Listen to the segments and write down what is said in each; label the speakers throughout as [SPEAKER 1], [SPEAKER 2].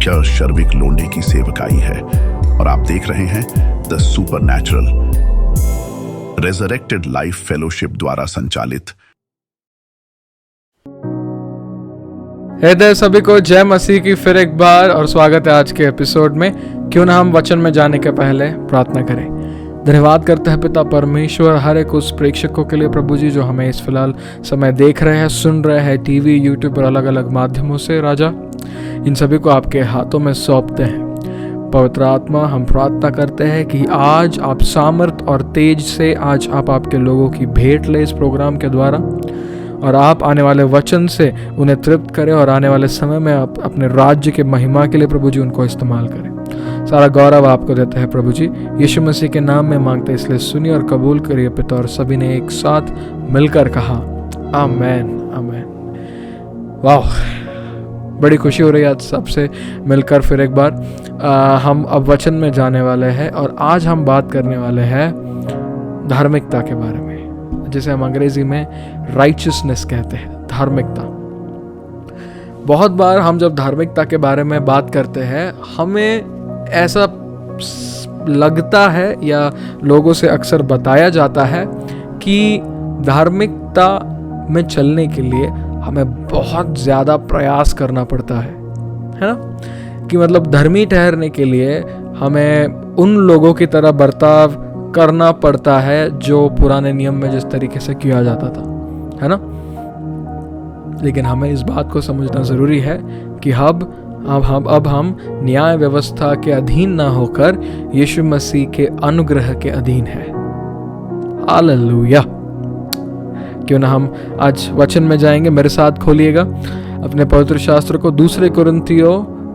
[SPEAKER 1] मुख्य शर्विक लोंडे की सेवकाई है और आप देख रहे हैं the supernatural resurrected life fellowship द्वारा संचालित।
[SPEAKER 2] हे सभी को जय मसीह की फिर एक बार और स्वागत है आज के एपिसोड में। क्यों ना हम वचन में जाने के पहले प्रार्थना करें। धन्यवाद करते हैं पिता परमेश्वर हर एक उस प्रेक्षकों के लिए प्रभु जी जो हमें इस फिलहाल समय देख रहे हैं, सुन रहे हैं टीवी यूट्यूब पर अलग अलग माध्यमों से। राजा इन सभी को आपके हाथों में सौंपते हैं। पवित्र आत्मा हम प्रार्थना करते हैं कि आज आप सामर्थ और तेज से आज आप आपके लोगों की भेंट ले इस प्रोग्राम के द्वारा, और आप आने वाले वचन से उन्हें तृप्त करें और आने वाले समय में आप अपने राज्य के महिमा के लिए प्रभु जी उनको इस्तेमाल करें। सारा गौरव आपको देते हैं प्रभु जी, यीशु मसीह के नाम में मांगते हैं, इसलिए सुनिए और कबूल करिए पिता। और सभी ने एक साथ मिलकर कहा आमेन आमेन। वाह, बड़ी खुशी हो रही है आज सबसे मिलकर फिर एक बार। हम अब वचन में जाने वाले हैं और आज हम बात करने वाले हैं धार्मिकता के बारे में, जिसे हम अंग्रेजी में राइचियसनेस कहते हैं, धार्मिकता। बहुत बार हम जब धार्मिकता के बारे में बात करते हैं हमें ऐसा लगता है या लोगों से अक्सर बताया जाता है कि धार्मिकता में चलने के लिए हमें बहुत ज़्यादा प्रयास करना पड़ता है ना। कि मतलब धर्मी ठहरने के लिए हमें उन लोगों की तरह बर्ताव करना पड़ता है जो पुराने नियम में जिस तरीके से किया जाता था, है ना। लेकिन हमें इस बात को समझना ज़रूरी है कि अब हम न्याय व्यवस्था के अधीन ना होकर यीशु मसीह के अनुग्रह के अधीन है। हालेलुया। क्यों ना हम आज वचन में जाएंगे। मेरे साथ खोलिएगा अपने पवित्र शास्त्र को, दूसरे कुरिन्थियों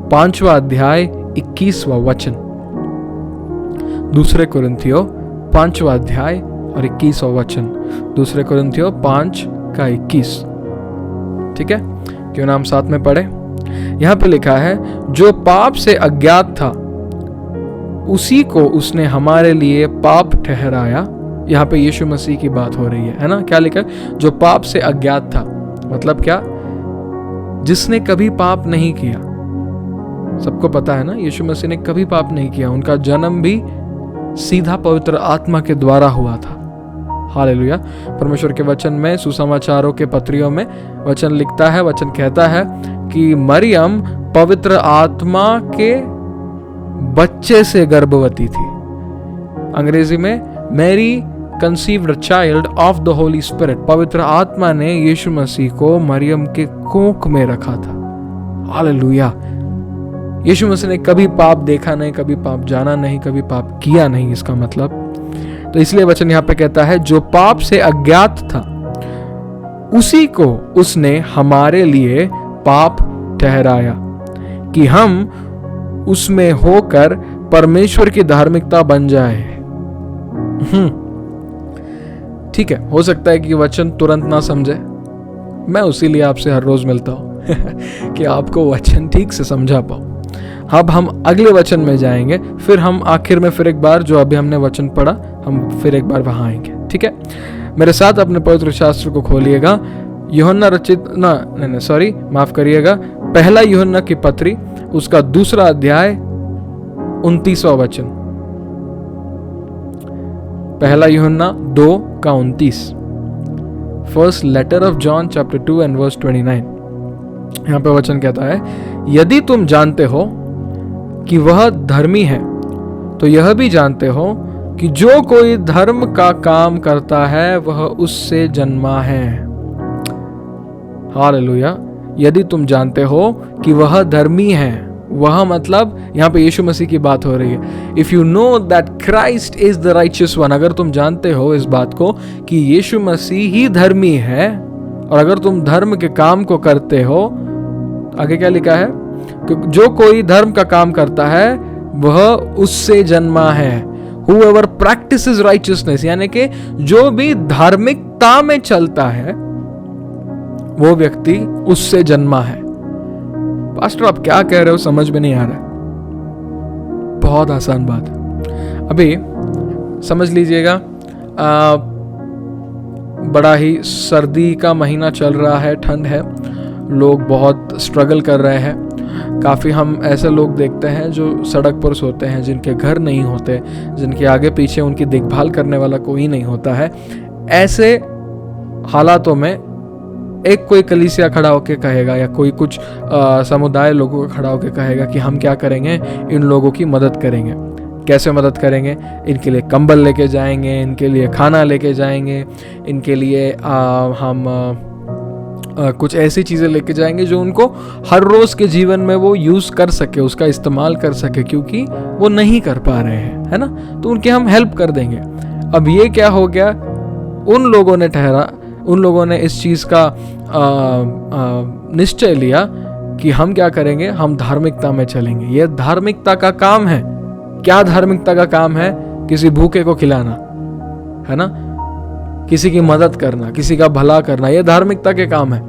[SPEAKER 2] 5वां अध्याय 21वां वचन। दूसरे कुरिन्थियों 5वां अध्याय और 21वां वचन। दूसरे कुरिन्थियों 5:21। ठीक है, क्यों ना हम साथ में पढ़े। यहां पे लिखा है, जो पाप से अज्ञात था उसी को उसने हमारे लिए पाप ठहराया। यहाँ पे यीशु मसीह की बात हो रही है ना। क्या लिखा है? जो पाप से अज्ञात था, मतलब क्या? जिसने कभी पाप नहीं किया। सबको पता है ना, यीशु मसीह ने कभी पाप नहीं किया। उनका जन्म भी सीधा पवित्र आत्मा के द्वारा हुआ था। हालेलुया। परमेश्वर के वचन में, सुसमाचारों के पत्रियों में वचन लिखता है, वचन कहता है कि मरियम पवित्र आत्मा के बच्चे से गर्भवती थी। अंग्रेजी में Mary conceived a child of the Holy Spirit. पवित्र आत्मा ने यीशु मसीह को मरियम के कोख में रखा था। हालेलुया। यीशु मसीह ने कभी पाप देखा नहीं, कभी पाप जाना नहीं, कभी पाप किया नहीं, इसका मतलब। तो इसलिए वचन यहाँ पे कहता है, जो पाप से अज्ञात था उसी को उसने हमारे लिए पाप ठहराया कि हम उसमें होकर परमेश्वर की धार्मिकता बन जाए। ठीक है, हो सकता है कि वचन तुरंत ना समझे। मैं उसी लिए आपसे हर रोज मिलता हूं कि आपको वचन ठीक से समझा पाओ। अब हम अगले वचन में जाएंगे, फिर हम आखिर में फिर एक बार जो अभी हमने वचन पढ़ा हम फिर एक बार वहां आएंगे। ठीक है, मेरे साथ अपने पवित्र शास्त्र को खोलिएगा। यूहन्ना माफ करिएगा, पहला यूहन्ना की पत्री, उसका 2 अध्याय 29वां वचन। पहला यूहन्ना 2:29। First letter of John chapter 2 and verse 29। यहाँ पे वचन कहता है, यदि तुम जानते हो कि वह धर्मी है तो यह भी जानते हो कि जो कोई धर्म का काम करता है वह उससे जन्मा है। हालेलुया। यदि तुम जानते हो कि वह धर्मी है, वह मतलब यहाँ पे यीशु मसीह की बात हो रही है। If you know that Christ is the righteous one, अगर तुम जानते हो इस बात को कि यीशु मसीह ही धर्मी है, और अगर तुम धर्म के काम को करते हो, आगे क्या लिखा है? जो कोई धर्म का काम करता है वह उससे जन्मा है। Whoever practices righteousness, यानी कि जो भी धार्मिकता में चलता है वो व्यक्ति उससे जन्मा है। पास्टर आप क्या कह रहे हो, समझ में नहीं आ रहा है। बहुत आसान बात है। अभी समझ लीजिएगा, बड़ा ही सर्दी का महीना चल रहा है, ठंड है, लोग बहुत स्ट्रगल कर रहे हैं काफ़ी हम ऐसे लोग देखते हैं जो सड़क पर सोते हैं, जिनके घर नहीं होते, जिनके आगे पीछे उनकी देखभाल करने वाला कोई नहीं होता है। ऐसे हालातों में एक कोई कलीसिया खड़ा होकर कहेगा या कोई कुछ समुदाय लोगों का खड़ा होकर कहेगा कि हम क्या करेंगे, इन लोगों की मदद करेंगे। कैसे मदद करेंगे? इनके लिए कंबल लेके जाएंगे, इनके लिए खाना लेके जाएंगे, इनके लिए हम कुछ ऐसी चीज़ें लेके जाएंगे जो उनको हर रोज़ के जीवन में वो यूज़ कर सके, उसका इस्तेमाल कर सके, क्योंकि वो नहीं कर पा रहे हैं, है ना। तो उनकी हम हेल्प कर देंगे। अब ये क्या हो गया, उन लोगों ने इस चीज़ का निश्चय लिया कि हम क्या करेंगे, हम धार्मिकता में चलेंगे। ये धार्मिकता का काम है। क्या धार्मिकता का काम है? किसी भूखे को खिलाना, है ना, किसी की मदद करना, किसी का भला करना, ये धार्मिकता के काम है।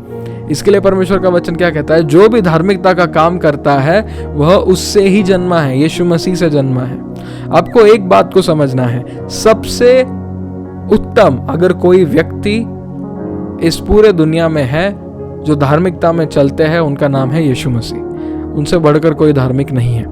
[SPEAKER 2] इसके लिए परमेश्वर का वचन क्या कहता है? जो भी धार्मिकता का काम करता है वह उससे ही जन्मा है, यीशु मसीह से जन्मा है। आपको एक बात को समझना है, सबसे उत्तम अगर कोई व्यक्ति इस पूरे दुनिया में है जो धार्मिकता में चलते हैं, उनका नाम है यीशु मसीह। उनसे बढ़कर कोई धार्मिक नहीं है,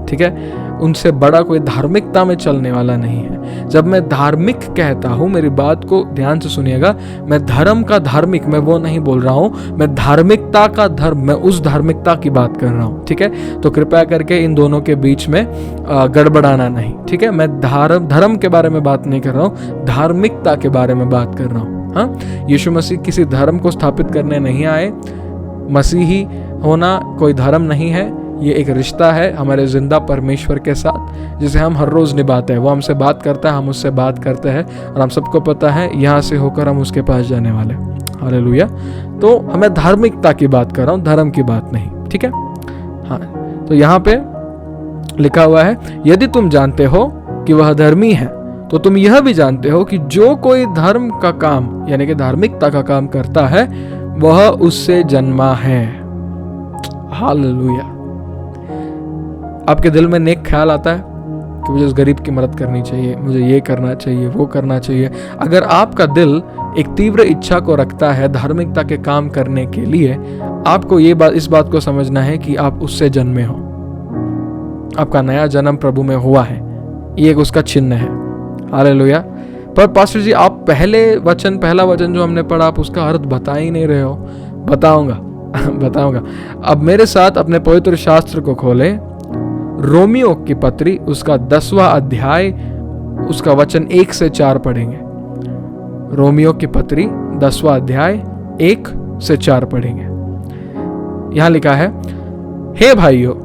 [SPEAKER 2] ठीक है। उनसे बड़ा कोई धार्मिकता में चलने वाला नहीं है। जब मैं धार्मिक कहता हूं, मेरी बात को ध्यान से सुनिएगा, मैं धर्म का धार्मिक मैं वो नहीं बोल रहा हूं, मैं धार्मिकता का धर्म, मैं उस धार्मिकता की बात कर रहा हूं, ठीक है। तो कृपया करके इन दोनों के बीच में गड़बड़ाना नहीं, ठीक है। मैं धर्म के बारे में बात नहीं कर रहा हूं, धार्मिकता के बारे में बात कर रहा हूं। हाँ, यीशु मसीह किसी धर्म को स्थापित करने नहीं आए। मसीही होना कोई धर्म नहीं है, ये एक रिश्ता है हमारे जिंदा परमेश्वर के साथ, जिसे हम हर रोज निभाते हैं। वो हमसे बात करता है, हम उससे बात करते हैं, और हम सबको पता है यहाँ से होकर हम उसके पास जाने वाले। हालेलुया। तो हमें धार्मिकता की बात कर रहा हूँ, धर्म की बात नहीं, ठीक है। हाँ, तो यहाँ पे लिखा हुआ है, यदि तुम जानते हो कि वह धर्मी है तो तुम यह भी जानते हो कि जो कोई धर्म का काम यानी कि धार्मिकता का काम करता है वह उससे जन्मा है। हालेलुया। आपके दिल में नेक ख्याल आता है कि मुझे उस गरीब की मदद करनी चाहिए, मुझे ये करना चाहिए, वो करना चाहिए। अगर आपका दिल एक तीव्र इच्छा को रखता है धार्मिकता के काम करने के लिए, आपको इस बात को समझना है कि आप उससे जन्मे हो। आपका नया जन्म प्रभु में हुआ है, ये एक उसका चिन्ह है। हालेलुया। पर पास्टर जी, आप पहला वचन जो हमने पढ़ा, आप उसका अर्थ बता ही नहीं रहे हो। बताऊंगा। अब मेरे साथ अपने पवित्र शास्त्र को खोले, रोमियो की पत्री उसका 10वां अध्याय उसका वचन 1 से 4 पढ़ेंगे। रोमियो की पत्री 10वां अध्याय 1 से 4 पढ़ेंगे। यहां लिखा है, हे भाइयों,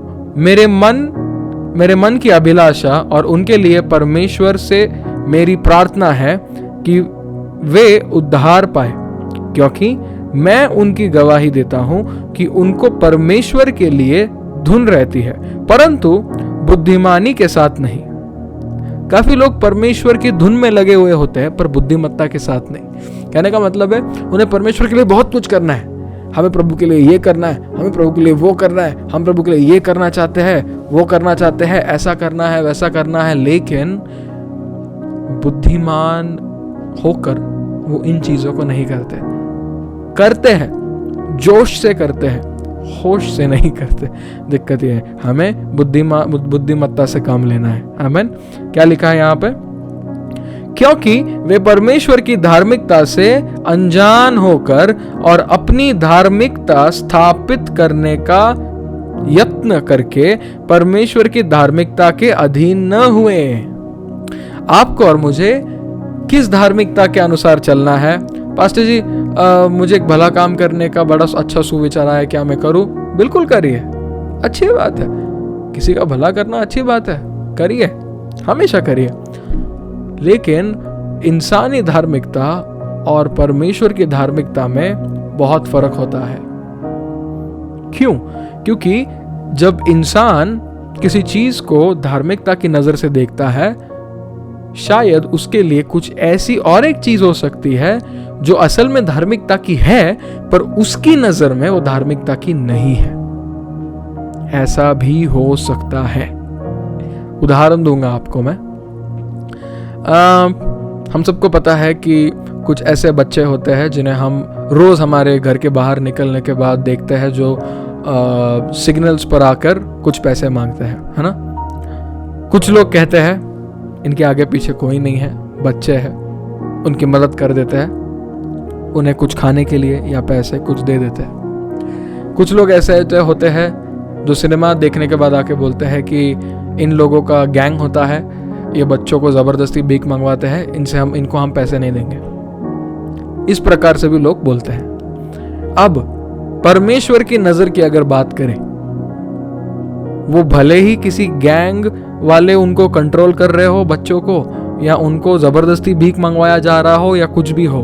[SPEAKER 2] मेरे मन की अभिलाषा और उनके लिए परमेश्वर से मेरी प्रार्थना है कि वे उद्धार पाए, क्योंकि मैं उनकी गवाही देता हूं कि उनको परमेश्वर के लिए धुन रहती है, परंतु बुद्धिमानी के साथ नहीं। काफी लोग परमेश्वर की धुन में लगे हुए होते हैं पर बुद्धिमत्ता के साथ नहीं। कहने का मतलब है, उन्हें परमेश्वर के लिए बहुत कुछ करना है। हमें प्रभु के लिए ये करना है, हमें प्रभु के लिए वो करना है, हम प्रभु के लिए ये करना चाहते हैं, वो करना चाहते हैं, ऐसा करना है, वैसा करना है, लेकिन बुद्धिमान होकर वो इन चीजों को नहीं करते हैं, जोश से करते हैं, होश से नहीं करते। दिक्कत ये है, हमें बुद्धिमत्ता से काम लेना है। आमीन। क्या लिखा है यहाँ पे? क्योंकि वे परमेश्वर की धार्मिकता से अनजान होकर और अपनी धार्मिकता स्थापित करने का यत्न करके परमेश्वर की धार्मिकता के अधीन न हुए। आपको और मुझे किस धार्मिकता के अनुसार चलना है? पास्टर जी, मुझे एक भला काम करने का बड़ा अच्छा सुविचार आया, क्या मैं करूं? बिल्कुल करिए, अच्छी बात है। किसी का भला करना अच्छी बात है, करिए, हमेशा करिए। लेकिन इंसानी धार्मिकता और परमेश्वर की धार्मिकता में बहुत फर्क होता है। क्यों? क्योंकि जब इंसान किसी चीज को धार्मिकता की नजर से देखता है, शायद उसके लिए कुछ ऐसी और एक चीज हो सकती है जो असल में धार्मिकता की है, पर उसकी नजर में वो धार्मिकता की नहीं है। ऐसा भी हो सकता है। उदाहरण दूंगा आपको मैं। हम सबको पता है कि कुछ ऐसे बच्चे होते हैं जिन्हें हम रोज हमारे घर के बाहर निकलने के बाद देखते हैं, जो सिग्नल्स पर आकर कुछ पैसे मांगते हैं, है ना। कुछ लोग कहते हैं इनके आगे पीछे कोई नहीं है, बच्चे हैं, उनकी मदद कर देते हैं, उन्हें कुछ खाने के लिए या पैसे कुछ दे देते हैं। कुछ लोग ऐसे होते हैं जो सिनेमा देखने के बाद आके बोलते हैं कि इन लोगों का गैंग होता है, ये बच्चों को ज़बरदस्ती भीख मंगवाते हैं, इनको हम पैसे नहीं देंगे। इस प्रकार से भी लोग बोलते हैं। अब परमेश्वर की नज़र की अगर बात करें, वो भले ही किसी गैंग वाले उनको कंट्रोल कर रहे हो बच्चों को, या उनको ज़बरदस्ती भीख मंगवाया जा रहा हो, या कुछ भी हो,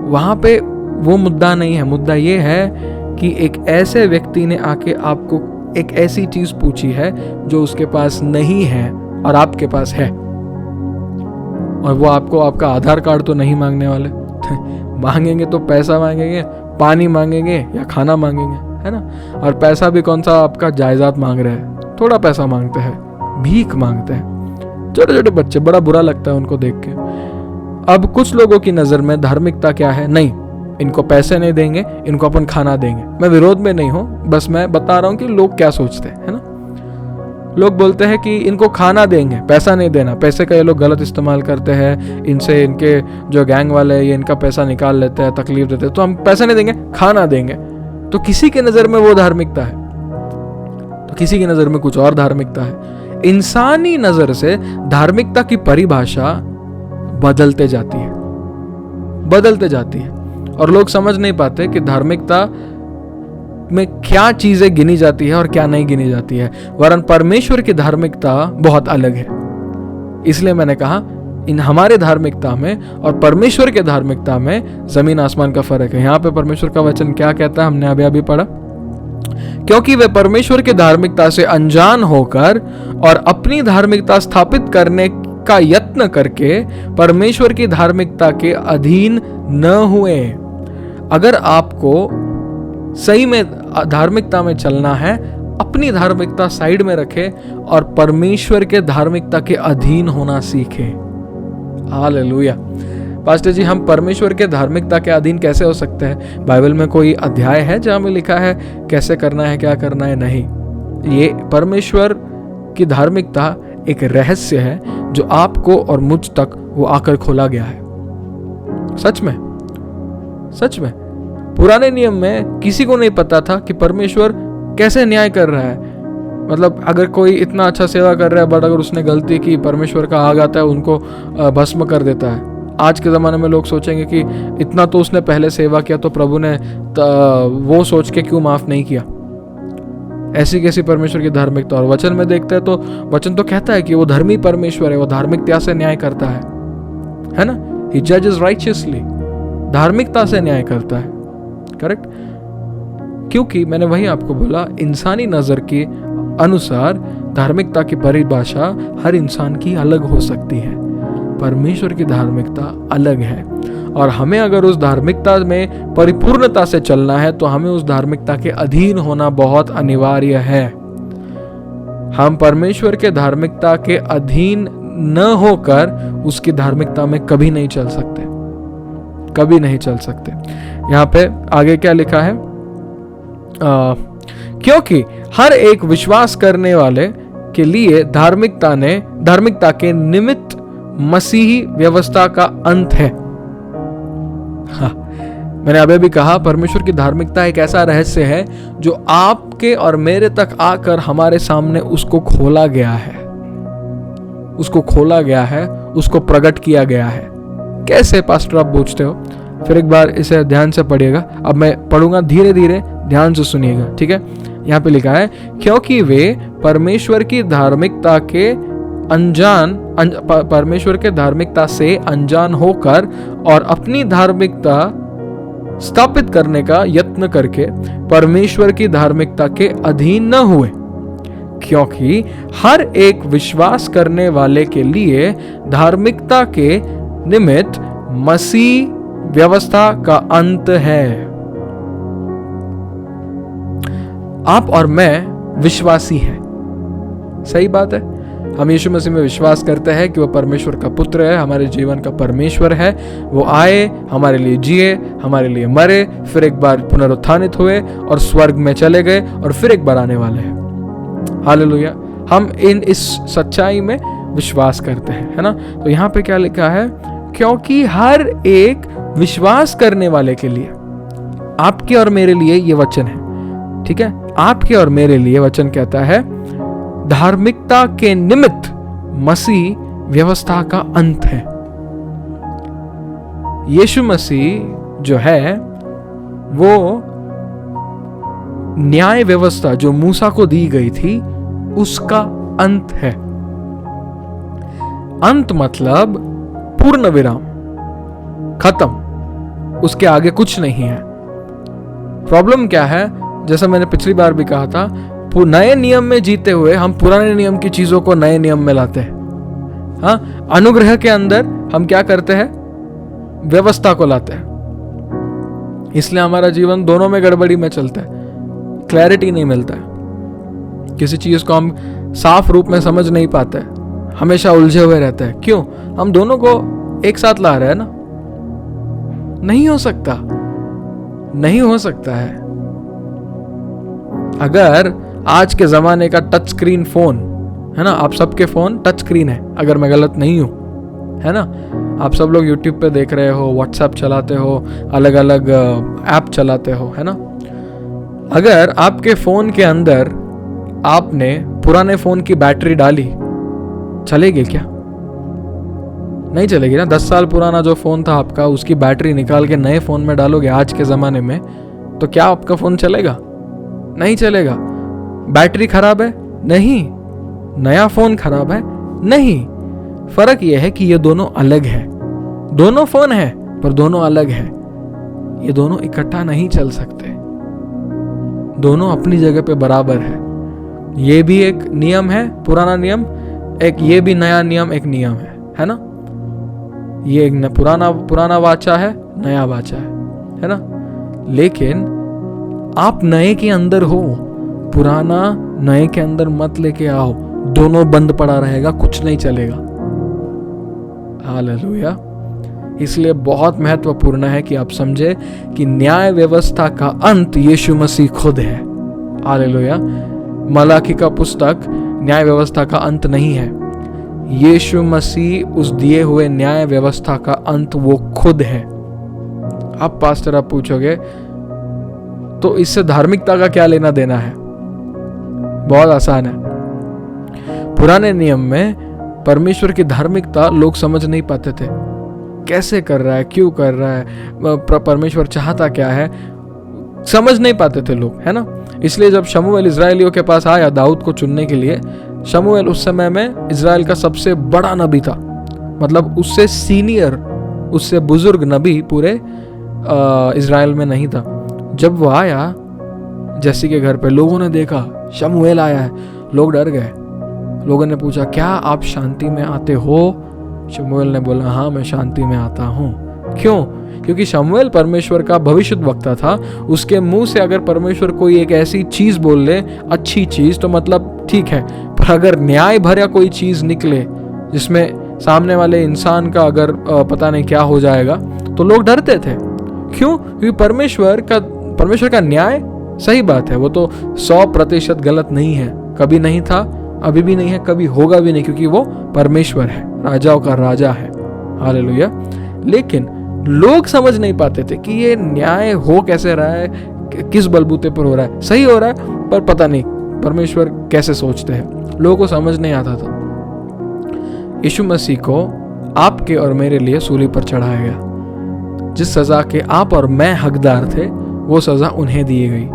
[SPEAKER 2] वहाँ पे वो मुद्दा नहीं है। मुद्दा ये है कि एक ऐसे व्यक्ति ने आके आपको एक ऐसी चीज़ पूछी है जो उसके पास नहीं है और आपके पास है, और वो आपको आपका आधार कार्ड तो नहीं मांगने वाले मांगेंगे तो पैसा मांगेंगे, पानी मांगेंगे या खाना मांगेंगे, है ना। और पैसा भी कौन सा आपका जायदाद मांग रहे हैं, थोड़ा पैसा मांगते हैं, भीख मांगते हैं। छोटे छोटे बच्चे, बड़ा बुरा लगता है उनको देख के। अब कुछ लोगों की नज़र में धार्मिकता क्या है, नहीं इनको पैसे नहीं देंगे, इनको अपन खाना देंगे। मैं विरोध में नहीं हूँ, बस मैं बता रहा हूँ कि लोग क्या सोचते हैं, है ना। लोग बोलते हैं कि इनको खाना देंगे, पैसा नहीं देना। पैसे का ये लोग गलत इस्तेमाल करते हैं, इनसे इनके जो गैंग वाले हैं ये इनका पैसा निकाल लेते हैं, तकलीफ देते हैं, तो हम पैसे नहीं देंगे, खाना देंगे। तो किसी की नज़र में वो धार्मिकता है, तो किसी की नज़र में कुछ और धार्मिकता है। इंसानी नज़र से धार्मिकता की परिभाषा बदलते जाती है, और लोग समझ नहीं पाते कि धार्मिकता में क्या चीजें गिनी जाती है और क्या नहीं गिनी जाती है। वरन परमेश्वर की धार्मिकता बहुत अलग है। इसलिए मैंने कहा इन हमारे धार्मिकता में और परमेश्वर के धार्मिकता में जमीन आसमान का फर्क है। यहाँ पे परमेश्वर का वचन क्या कहता है, हमने अभी पढ़ा, क्योंकि वे परमेश्वर की धार्मिकता से अनजान होकर और अपनी धार्मिकता स्थापित करने का यत्न करके परमेश्वर की धार्मिकता के अधीन न हुए। अगर आपको सही में धार्मिकता में चलना है, अपनी धार्मिकता साइड में रखे और परमेश्वर के धार्मिकता के अधीन होना सीखे। हालेलुया। पास्टर जी, हम परमेश्वर के धार्मिकता के अधीन कैसे हो सकते हैं? बाइबल में कोई अध्याय है जहां में लिखा है कैसे करना है, क्या करना है? नहीं, ये परमेश्वर की धार्मिकता एक रहस्य है जो आपको और मुझ तक वो आकर खोला गया है। सच में पुराने नियम में किसी को नहीं पता था कि परमेश्वर कैसे न्याय कर रहा है। मतलब अगर कोई इतना अच्छा सेवा कर रहा है, बट अगर उसने गलती की, परमेश्वर का आग आता है, उनको भस्म कर देता है। आज के ज़माने में लोग सोचेंगे कि इतना तो उसने पहले सेवा किया, तो प्रभु ने वो सोच के क्यों माफ़ नहीं किया। ऐसी कैसी परमेश्वर की धार्मिकता। और वचन में देखते हैं तो वचन तो कहता है कि वो धर्मी परमेश्वर है, वो धार्मिकता से न्याय करता है ना। ही जजेस राइचियसली, धार्मिकता से न्याय करता है। करेक्ट। क्योंकि मैंने वही आपको बोला, इंसानी नजर के अनुसार धार्मिकता की परिभाषा हर इंसान की अलग हो सकती है। परमेश्वर की धार्मिकता अलग है, और हमें अगर उस धार्मिकता में परिपूर्णता से चलना है तो हमें उस धार्मिकता के अधीन होना बहुत अनिवार्य है। हम परमेश्वर के धार्मिकता के अधीन न होकर उसकी धार्मिकता में कभी नहीं चल सकते, कभी नहीं चल सकते। यहाँ पे आगे क्या लिखा है, क्योंकि हर एक विश्वास करने वाले के लिए धार्मिकता के निमित्त मसीही व्यवस्था का अंत है। हाँ, मैंने अभी भी कहा, परमेश्वर की धार्मिकता एक ऐसा रहस्य है जो आपके और मेरे तक आकर हमारे सामने उसको खोला गया है, उसको प्रकट किया गया है। कैसे पास्टर आप पूछते हो? फिर एक बार इसे ध्यान से पढ़िएगा। अब मैं पढ़ूंगा, धीरे धीरे ध्यान से सुनिएगा, ठीक है। यहाँ पे लिखा है, क्योंकि वे परमेश्वर की धार्मिकता से अनजान होकर और अपनी धार्मिकता स्थापित करने का यत्न करके परमेश्वर की धार्मिकता के अधीन न हुए। क्योंकि हर एक विश्वास करने वाले के लिए धार्मिकता के निमित्त मसीह व्यवस्था का अंत है। आप और मैं विश्वासी हैं, सही बात है। हम यीशु मसीह में विश्वास करते हैं कि वो परमेश्वर का पुत्र है, हमारे जीवन का परमेश्वर है। वो आए, हमारे लिए जिए, हमारे लिए मरे, फिर एक बार पुनरुत्थानित हुए और स्वर्ग में चले गए और फिर एक बार आने वाले हैं। हालेलुया। हम इस सच्चाई में विश्वास करते हैं, है ना। तो यहाँ पे क्या लिखा है, क्योंकि हर एक विश्वास करने वाले के लिए, आपके और मेरे लिए ये वचन है, ठीक है। आपके और मेरे लिए वचन कहता है, धार्मिकता के निमित्त मसीह व्यवस्था का अंत है। यीशु मसीह जो है वो न्याय व्यवस्था जो मूसा को दी गई थी उसका अंत है। अंत मतलब पूर्ण विराम, खत्म, उसके आगे कुछ नहीं है। प्रॉब्लम क्या है, जैसा मैंने पिछली बार भी कहा था, नए नियम में जीते हुए हम पुराने नियम की चीजों को नए नियम में लाते हैं। हाँ, अनुग्रह के अंदर हम क्या करते हैं, व्यवस्था को लाते हैं। इसलिए हमारा जीवन दोनों में गड़बड़ी में चलता है, क्लैरिटी नहीं मिलता है, किसी चीज को हम साफ रूप में समझ नहीं पाते, हमेशा उलझे हुए रहते हैं। क्यों? हम दोनों को एक साथ ला रहे हैं ना। नहीं हो सकता, नहीं हो सकता है। अगर आज के जमाने का टच स्क्रीन फोन है ना, आप सबके फोन टच स्क्रीन है अगर मैं गलत नहीं हूं, है ना। आप सब लोग यूट्यूब पे देख रहे हो, व्हाट्सएप चलाते हो, अलग अलग ऐप चलाते हो, है ना। अगर आपके फोन के अंदर आपने पुराने फोन की बैटरी डाली, चलेगी क्या? नहीं चलेगी ना। 10 साल पुराना जो फोन था आपका, उसकी बैटरी निकाल के नए फोन में डालोगे आज के जमाने में, तो क्या आपका फोन चलेगा? नहीं चलेगा। बैटरी खराब है? नहीं। नया फोन खराब है? नहीं। फर्क यह है कि ये दोनों अलग है। दोनों फोन है पर दोनों अलग है। ये दोनों इकट्ठा नहीं चल सकते, दोनों अपनी जगह पे बराबर है। ये भी एक नियम है, पुराना नियम, एक ये भी नया नियम, एक नियम है ना। ये एक पुराना वाचा है, नया वाचा है ना। लेकिन आप नए के अंदर हो, पुराना नए के अंदर मत लेके आओ, दोनों बंद पड़ा रहेगा, कुछ नहीं चलेगा। हालेलुया। इसलिए बहुत महत्वपूर्ण है कि आप समझे कि न्याय व्यवस्था का अंत यीशु मसीह खुद है। हालेलुया। मलाकी का पुस्तक न्याय व्यवस्था का अंत नहीं है। यीशु मसीह उस दिए हुए न्याय व्यवस्था का अंत वो खुद है। अब पास्टर आप पूछोगे तो इससे धार्मिकता का क्या लेना देना है? बहुत आसान है। पुराने नियम में परमेश्वर की धार्मिकता लोग समझ नहीं पाते थे, कैसे कर रहा है, क्यों कर रहा है, परमेश्वर चाहता क्या है, समझ नहीं पाते थे लोग, है ना। इसलिए जब शमूएल इजराइलियों के पास आया दाऊद को चुनने के लिए, शमूएल उस समय में इजराइल का सबसे बड़ा नबी था, मतलब उससे सीनियर, उससे बुजुर्ग नबी पूरे इजराइल में नहीं था। जब वो आया जैसी के घर पे, लोगों ने देखा शमूएल आया है, लोग डर गए। लोगों ने पूछा, क्या आप शांति में आते हो? शमूएल ने बोला, हाँ मैं शांति में आता हूँ। क्यों? क्योंकि शमूएल परमेश्वर का भविष्यद्वक्ता था। उसके मुंह से अगर परमेश्वर कोई एक ऐसी चीज बोल ले, अच्छी चीज, तो मतलब ठीक है, पर अगर न्याय भरा कोई चीज निकले जिसमें सामने वाले इंसान का अगर पता नहीं क्या हो जाएगा, तो लोग डरते थे। क्यों? क्योंकि परमेश्वर का न्याय सही बात है, वो तो 100% गलत नहीं है, कभी नहीं था, अभी भी नहीं है, कभी होगा भी नहीं, क्योंकि वो परमेश्वर है, राजाओं का राजा है। हालेलुया। लेकिन लोग समझ नहीं पाते थे कि ये न्याय हो कैसे रहा है, किस बलबूते पर हो रहा है। सही हो रहा है पर पता नहीं परमेश्वर कैसे सोचते हैं, लोगों को समझ नहीं आता था। यीशु मसीह को आपके और मेरे लिए सूली पर चढ़ाया गया। जिस सजा के आप और मैं हकदार थे, वो सजा उन्हें दी गई।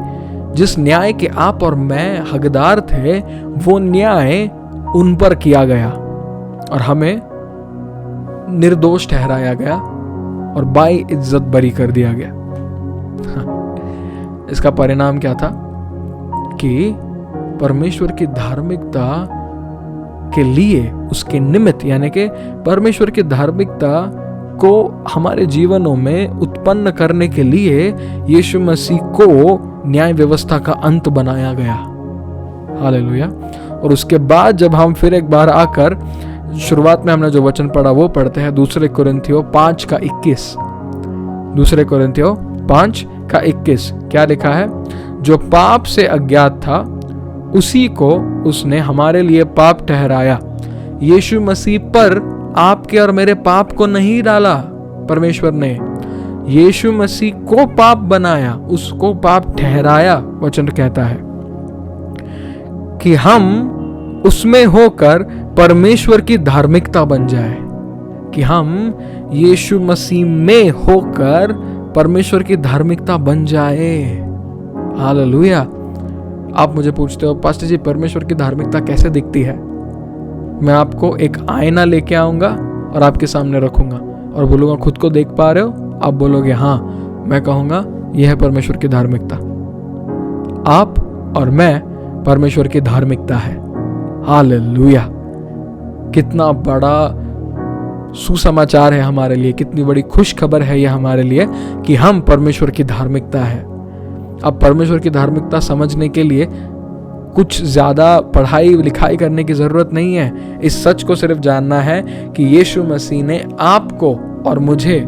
[SPEAKER 2] जिस न्याय के आप और मैं हकदार थे, वो न्याय उन पर किया गया और हमें निर्दोष ठहराया गया और बाई इज्जत बरी कर दिया गया। इसका परिणाम क्या था कि परमेश्वर की धार्मिकता के लिए, उसके निमित्त, यानी कि परमेश्वर की धार्मिकता को हमारे जीवनों में उत्पन्न करने के लिए यीशु मसीह को न्याय व्यवस्था का अंत बनाया गया। हालेलुया। और उसके बाद जब हम फिर एक बार आकर शुरुआत में हमने जो वचन पढ़ा वो पढ़ते हैं, 2 कोरिन्थियों 5:21। 2 कोरिन्थियों 5:21 क्या लिखा है? जो पाप से अज्ञात था उसी को उसने हमारे लिए पाप ठहराया। यीशु मसीह पर आपके और मेरे पाप को नहीं डाला परमेश्वर ने, यीशु मसीह को पाप बनाया, उसको पाप ठहराया। वचन कहता है कि हम उसमें होकर परमेश्वर की धार्मिकता बन जाए, कि हम यीशु मसीह में होकर परमेश्वर की धार्मिकता बन जाए। हालेलुया। आप मुझे पूछते हो पास्टर जी परमेश्वर की धार्मिकता कैसे दिखती है? मैं आपको एक आईना लेके आऊंगा और आपके सामने रखूंगा और बोलूंगा खुद को देख पा रहे हो? आप बोलोगे हाँ। मैं कहूंगा यह है परमेश्वर की धार्मिकता। आप और मैं परमेश्वर की धार्मिकता है। हालेलुया। कितना बड़ा सुसमाचार है हमारे लिए, कितनी बड़ी खुश खबर है यह हमारे लिए कि हम परमेश्वर की धार्मिकता है। अब परमेश्वर की धार्मिकता समझने के लिए कुछ ज्यादा पढ़ाई लिखाई करने की जरूरत नहीं है। इस सच को सिर्फ जानना है कि यीशु मसीह ने आपको और मुझे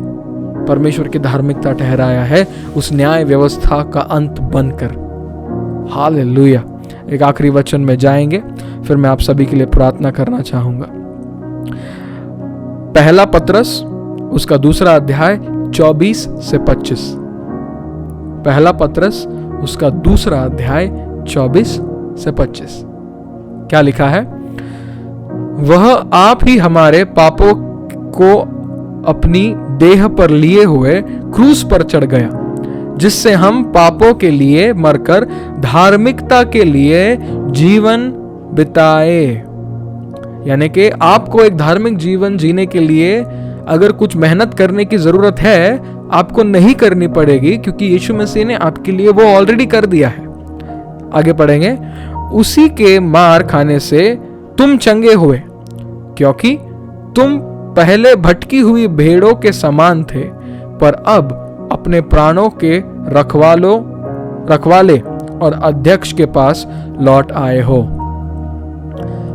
[SPEAKER 2] परमेश्वर की धार्मिकता ठहराया है, उस न्याय व्यवस्था का अंत बनकर। हालेलुया। एक आखिरी वचन में जाएंगे, फिर मैं आप सभी के लिए प्रार्थना करना चाहूंगा। पहला पत्रस उसका 2 अध्याय 24 से 25। पहला पत्रस उसका 2 अध्याय 24 से 25 क्या लिखा है? वह आप ही हमारे पापों को अपनी देह पर लिए हुए क्रूस पर चढ़ गया, जिससे हम पापों के लिए मरकर धार्मिकता के लिए जीवन बिताए। यानी कि आपको एक धार्मिक जीवन जीने के लिए अगर कुछ मेहनत करने की जरूरत है, आपको नहीं करनी पड़ेगी, क्योंकि यीशु मसीह ने आपके लिए वो ऑलरेडी कर दिया है। आगे पढ़ेंगे। उसी के मार खाने से तुम चंगे हुए, क्योंकि तुम पहले भटकी हुई भेड़ों के समान थे, पर अब अपने प्राणों के रखवाले और अध्यक्ष के पास लौट आए हो।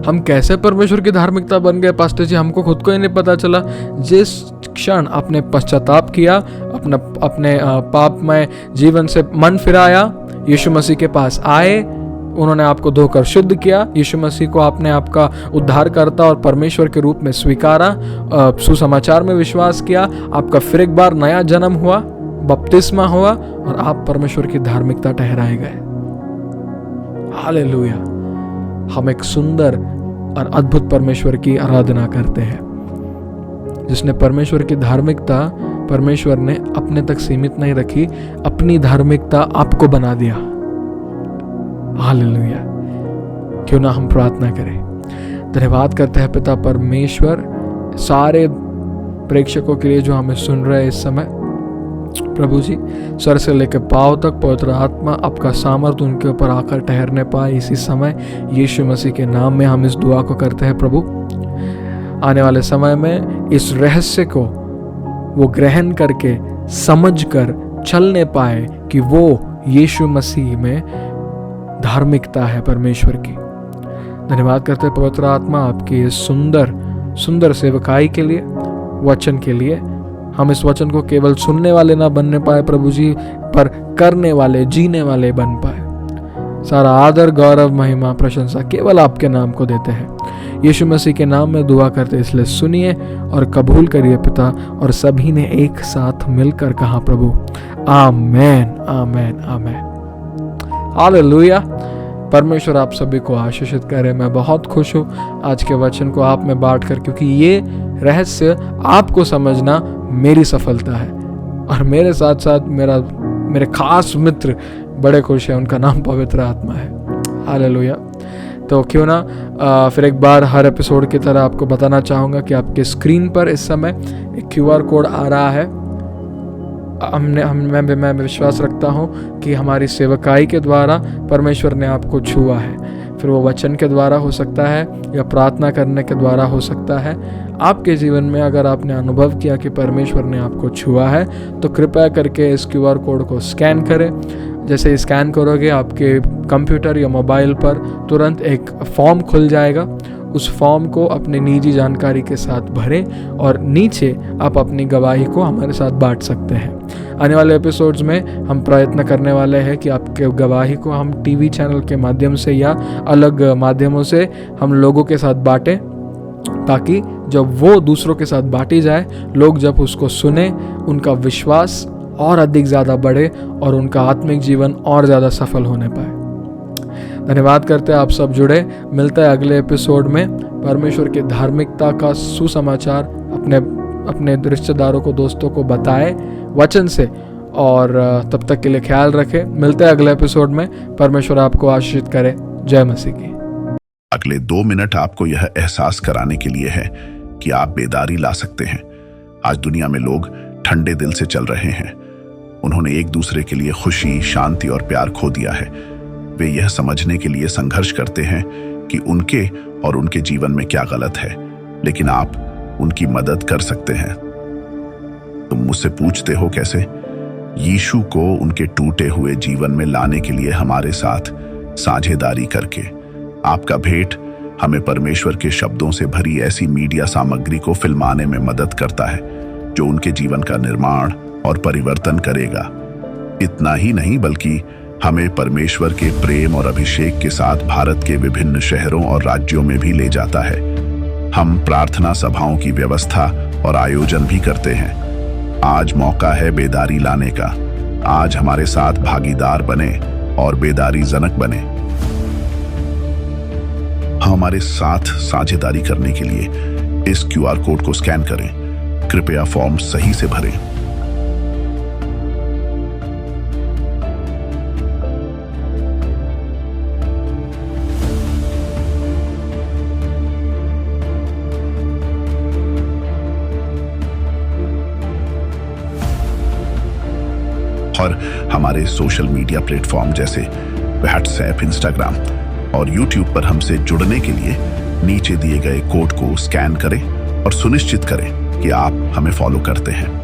[SPEAKER 2] हम कैसे परमेश्वर की धार्मिकता बन गए पास्टर जी? हमको खुद को ही नहीं पता चला। जिस क्षण आपने पश्चाताप किया, अपने पापमय जीवन से मन फिराया, यीशु मसीह के पास आए, उन्होंने आपको धोकर शुद्ध किया, यीशु मसीह को आपने आपका उद्धारकर्ता और परमेश्वर के रूप में स्वीकारा, सुसमाचार में विश्वास किया, आपका फिर एक बार नया जन्म हुआ, बपतिस्मा हुआ और आप परमेश्वर की धार्मिकता ठहराए गए। हालेलुया। हम एक सुंदर और अद्भुत परमेश्वर की आराधना करते हैं, जिसने परमेश्वर की धार्मिकता परमेश्वर ने अपने तक सीमित नहीं रखी, अपनी धार्मिकता आपको बना दिया। हालेलुया। क्यों ना हम प्रार्थना करें। धन्यवाद करते हैं पिता परमेश्वर सारे प्रेक्षकों के लिए जो हमें सुन रहे हैं इस समय। प्रभु जी, सर से लेकर पांव तक पवित्र आत्मा आपका सामर्थ्य उनके ऊपर आकर ठहरने पाए इसी समय, यीशु मसीह के नाम में हम इस दुआ को करते हैं। प्रभु, आने वाले समय में इस रहस्य को वो ग्रहण करके समझकर चलने पाए कि वो यीशु मसीह में धार्मिकता है परमेश्वर की। धन्यवाद करते हैं पवित्र आत्मा आपकी इस सुंदर सुंदर सेवकाई के लिए, वचन के लिए। हम इस वचन को केवल सुनने वाले ना बनने पाए प्रभु जी, पर करने वाले, जीने वाले बन पाए। सारा आदर, गौरव, महिमा, प्रशंसा केवल आपके नाम को देते हैं। यीशु मसीह के नाम में दुआ करते, इसलिए सुनिए और कबूल करिए पिता। और सभी ने एक साथ मिलकर कहा प्रभु आमेन, आमेन, आमेन। हालेलुया। परमेश्वर आप सभी को आशीषित करे। मैं बहुत खुश हूँ आज के वचन को आप में बांट कर, क्योंकि ये रहस्य आपको समझना मेरी सफलता है। और मेरे साथ साथ मेरे खास मित्र बड़े खुश हैं, उनका नाम पवित्र आत्मा है। हालेलुया। तो क्यों ना फिर एक बार हर एपिसोड की तरह आपको बताना चाहूँगा कि आपके स्क्रीन पर इस समय एक QR कोड आ रहा है। मैं विश्वास रखता हूँ कि हमारी सेवकाई के द्वारा परमेश्वर ने आपको छुआ है। फिर वो वचन के द्वारा हो सकता है या प्रार्थना करने के द्वारा हो सकता है। आपके जीवन में अगर आपने अनुभव किया कि परमेश्वर ने आपको छुआ है, तो कृपया करके इस QR कोड को स्कैन करें। जैसे ही स्कैन करोगे आपके कंप्यूटर या मोबाइल पर तुरंत एक फॉर्म खुल जाएगा। उस फॉर्म को अपनी निजी जानकारी के साथ भरें और नीचे आप अपनी गवाही को हमारे साथ बांट सकते हैं। आने वाले एपिसोड्स में हम प्रयत्न करने वाले हैं कि आपके गवाही को हम टीवी चैनल के माध्यम से या अलग माध्यमों से हम लोगों के साथ बांटें, ताकि जब वो दूसरों के साथ बांटी जाए, लोग जब उसको सुने, उनका विश्वास और अधिक ज़्यादा बढ़े और उनका आत्मिक जीवन और ज़्यादा सफल होने पाए। धन्यवाद करते हैं आप सब जुड़े। मिलता है अगले एपिसोड में। परमेश्वर की धार्मिकता का सुसमाचार अपने रिश्तेदारों को, दोस्तों को बताए वचन से, और तब तक के लिए ख्याल रखें। मिलते हैं अगले एपिसोड में। परमेश्वर आपको आशीषित करे। जय मसीह की।
[SPEAKER 1] अगले 2 मिनट आपको यह एहसास कराने के लिए है कि आप बेदारी ला सकते हैं। आज दुनिया में लोग ठंडे दिल से चल रहे हैं। उन्होंने एक दूसरे के लिए खुशी, शांति और प्यार खो दिया है। वे यह समझने के लिए संघर्ष करते हैं कि उनके और उनके जीवन में क्या गलत है, लेकिन आप उनकी मदद कर सकते हैं। तुम मुझसे पूछते हो कैसे? यीशु को उनके टूटे हुए जीवन में लाने के लिए हमारे साथ साझेदारी करके। आपका भेंट हमें परमेश्वर के शब्दों से भरी ऐसी मीडिया सामग्री को फिल्माने में मदद करता है जो उनके जीवन का निर्माण और परिवर्तन करेगा। इतना ही नहीं, बल्कि हमें परमेश्वर के प्रेम और अभिषेक के साथ भारत के विभिन्न शहरों और राज्यों में भी ले जाता है। हम प्रार्थना सभाओं की व्यवस्था और आयोजन भी करते हैं। आज मौका है बेदारी लाने का। आज हमारे साथ भागीदार बने और बेदारी जनक बने। हमारे साथ साझेदारी करने के लिए इस QR कोड को स्कैन करें। कृपया फॉर्म सही से भरें। और हमारे सोशल मीडिया प्लेटफॉर्म जैसे व्हाट्सएप, इंस्टाग्राम और यूट्यूब पर हमसे जुड़ने के लिए नीचे दिए गए कोड को स्कैन करें और सुनिश्चित करें कि आप हमें फॉलो करते हैं।